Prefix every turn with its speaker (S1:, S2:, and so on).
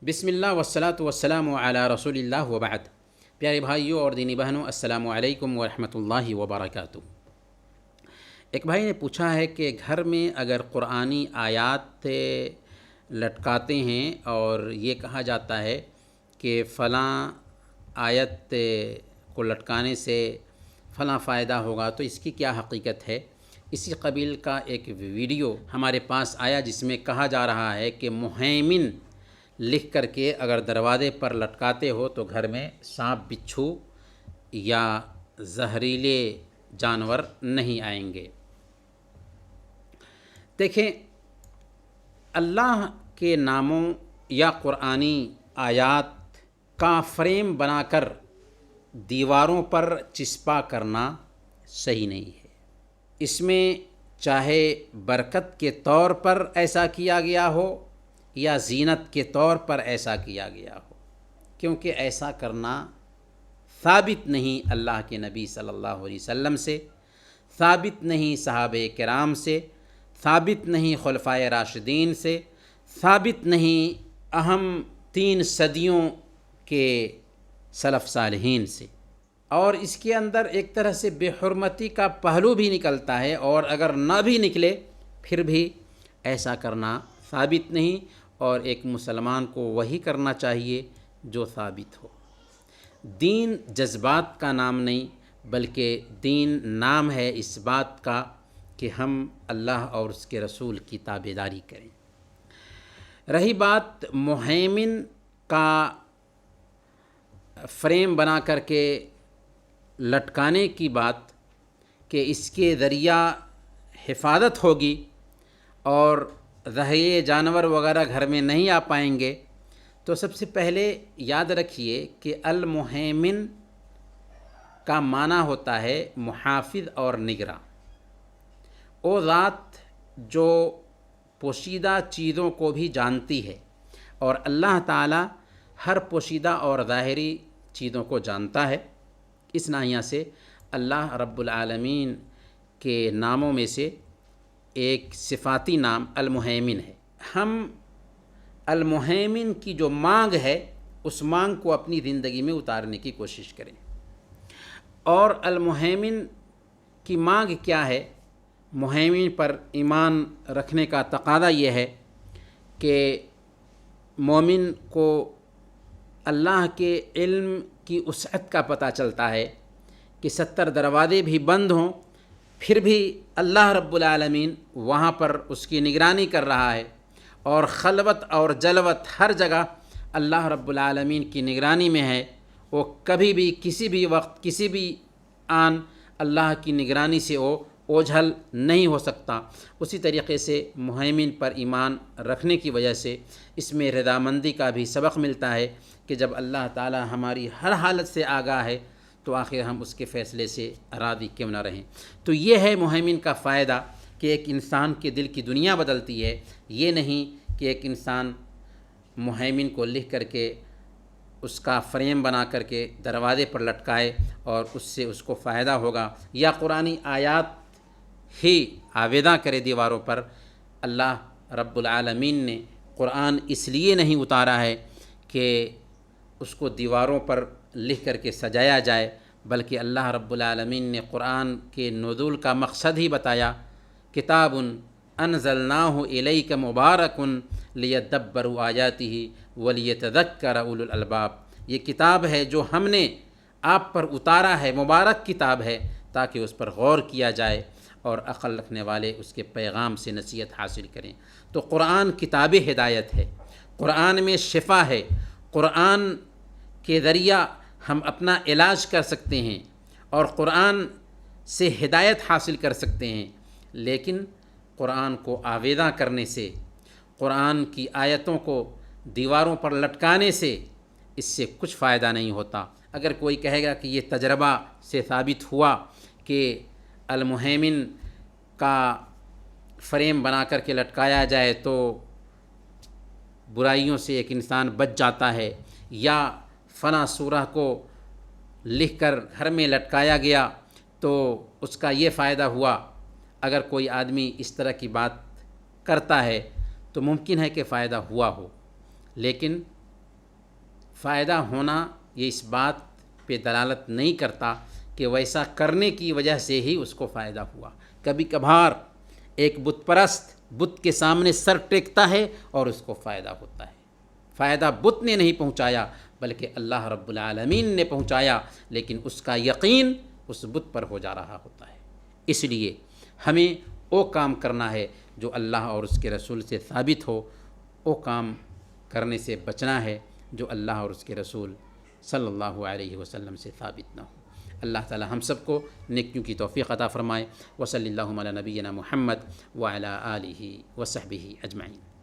S1: بسم اللہ والصلاۃ والسلام علی رسول اللہ وبعد۔ پیارے بھائیوں اور دینی بہنوں، السلام علیکم ورحمۃ اللہ وبرکاتہ۔ ایک بھائی نے پوچھا ہے کہ گھر میں اگر قرآنی آیات لٹکاتے ہیں اور یہ کہا جاتا ہے کہ فلاں آیت کو لٹکانے سے فلاں فائدہ ہوگا، تو اس کی کیا حقیقت ہے؟ اسی قبیل کا ایک ویڈیو ہمارے پاس آیا جس میں کہا جا رہا ہے کہ مہیمن لکھ کر کے اگر دروازے پر لٹکاتے ہو تو گھر میں سانپ بچھو یا زہریلے جانور نہیں آئیں گے۔ دیکھیں، اللہ کے ناموں یا قرآنی آیات کا فریم بنا کر دیواروں پر چسپا کرنا صحیح نہیں ہے۔ اس میں چاہے برکت کے طور پر ایسا کیا گیا ہو یا زینت کے طور پر ایسا کیا گیا ہو، کیونکہ ایسا کرنا ثابت نہیں اللہ کے نبی صلی اللہ علیہ وسلم سے، ثابت نہیں صحابہ کرام سے، ثابت نہیں خلفائے راشدین سے، ثابت نہیں اہم 3 صدیوں کے سلف صالحین سے۔ اور اس کے اندر ایک طرح سے بے حرمتی کا پہلو بھی نکلتا ہے، اور اگر نہ بھی نکلے پھر بھی ایسا کرنا ثابت نہیں، اور ایک مسلمان کو وہی کرنا چاہیے جو ثابت ہو۔ دین جذبات کا نام نہیں، بلکہ دین نام ہے اس بات کا کہ ہم اللہ اور اس کے رسول کی تابعداری کریں۔ رہی بات مہیمن کا فریم بنا کر کے لٹکانے کی بات کہ اس کے ذریعہ حفاظت ہوگی اور زہریلے جانور وغیرہ گھر میں نہیں آ پائیں گے، تو سب سے پہلے یاد رکھیے کہ المہیمن کا معنی ہوتا ہے محافظ اور نگراں۔ وہ ذات جو پوشیدہ چیزوں کو بھی جانتی ہے، اور اللہ تعالی ہر پوشیدہ اور ظاہری چیزوں کو جانتا ہے۔ اس ناحیہ سے اللہ رب العالمین کے ناموں میں سے ایک صفاتی نام المہیمن ہے۔ ہم المہیمن کی جو مانگ ہے اس مانگ کو اپنی زندگی میں اتارنے کی کوشش کریں۔ اور المہیمن کی مانگ کیا ہے؟ مہیمن پر ایمان رکھنے کا تقاضا یہ ہے کہ مومن کو اللہ کے علم کی وسعت کا پتہ چلتا ہے کہ 70 دروازے بھی بند ہوں پھر بھی اللہ رب العالمین وہاں پر اس کی نگرانی کر رہا ہے، اور خلوت اور جلوت ہر جگہ اللہ رب العالمین کی نگرانی میں ہے۔ وہ کبھی بھی کسی بھی وقت کسی بھی آن اللہ کی نگرانی سے وہ اوجھل نہیں ہو سکتا۔ اسی طریقے سے مہیمن پر ایمان رکھنے کی وجہ سے اس میں رضامندی کا بھی سبق ملتا ہے کہ جب اللہ تعالی ہماری ہر حالت سے آگاہ ہے تو آخر ہم اس کے فیصلے سے راضی کیوں نہ رہیں۔ تو یہ ہے مہیمن کا فائدہ کہ ایک انسان کے دل کی دنیا بدلتی ہے، یہ نہیں کہ ایک انسان مہیمن کو لکھ کر کے اس کا فریم بنا کر کے دروازے پر لٹکائے اور اس سے اس کو فائدہ ہوگا، یا قرآنی آیات ہی آویداں کرے دیواروں پر۔ اللہ رب العالمین نے قرآن اس لیے نہیں اتارا ہے کہ اس کو دیواروں پر لکھ کر کے سجایا جائے، بلکہ اللہ رب العالمین نے قرآن کے نزول کا مقصد ہی بتایا، کتاب انزلناہ الیک مبارک لیدبروا آیاتہ ولیتذکر اولو الالباب۔ یہ کتاب ہے جو ہم نے آپ پر اتارا ہے، مبارک کتاب ہے تاکہ اس پر غور کیا جائے اور عقل رکھنے والے اس کے پیغام سے نصیحت حاصل کریں۔ تو قرآن کتاب ہدایت ہے، قرآن میں شفا ہے، قرآن کے ذریعہ ہم اپنا علاج کر سکتے ہیں اور قرآن سے ہدایت حاصل کر سکتے ہیں۔ لیکن قرآن کو آویزاں کرنے سے، قرآن کی آیتوں کو دیواروں پر لٹکانے سے اس سے کچھ فائدہ نہیں ہوتا۔ اگر کوئی کہے گا کہ یہ تجربہ سے ثابت ہوا کہ المہیمن کا فریم بنا کر کے لٹکایا جائے تو برائیوں سے ایک انسان بچ جاتا ہے، یا فلاں سورہ کو لکھ کر گھر میں لٹکایا گیا تو اس کا یہ فائدہ ہوا، اگر کوئی آدمی اس طرح کی بات کرتا ہے تو ممکن ہے کہ فائدہ ہوا ہو، لیکن فائدہ ہونا یہ اس بات پہ دلالت نہیں کرتا کہ ویسا کرنے کی وجہ سے ہی اس کو فائدہ ہوا۔ کبھی کبھار ایک بت پرست بت کے سامنے سر ٹیکتا ہے اور اس کو فائدہ ہوتا ہے۔ فائدہ بت نے نہیں پہنچایا بلکہ اللہ رب العالمین نے پہنچایا، لیکن اس کا یقین اس بت پر ہو جا رہا ہوتا ہے۔ اس لیے ہمیں وہ کام کرنا ہے جو اللہ اور اس کے رسول سے ثابت ہو، وہ کام کرنے سے بچنا ہے جو اللہ اور اس کے رسول صلی اللہ علیہ وسلم سے ثابت نہ ہو۔ اللہ تعالی ہم سب کو نیکیوں کی توفیق عطا فرمائے۔ وصلی اللہ علی نبینا محمد وعلی آلہ وصحبہ اجمعین۔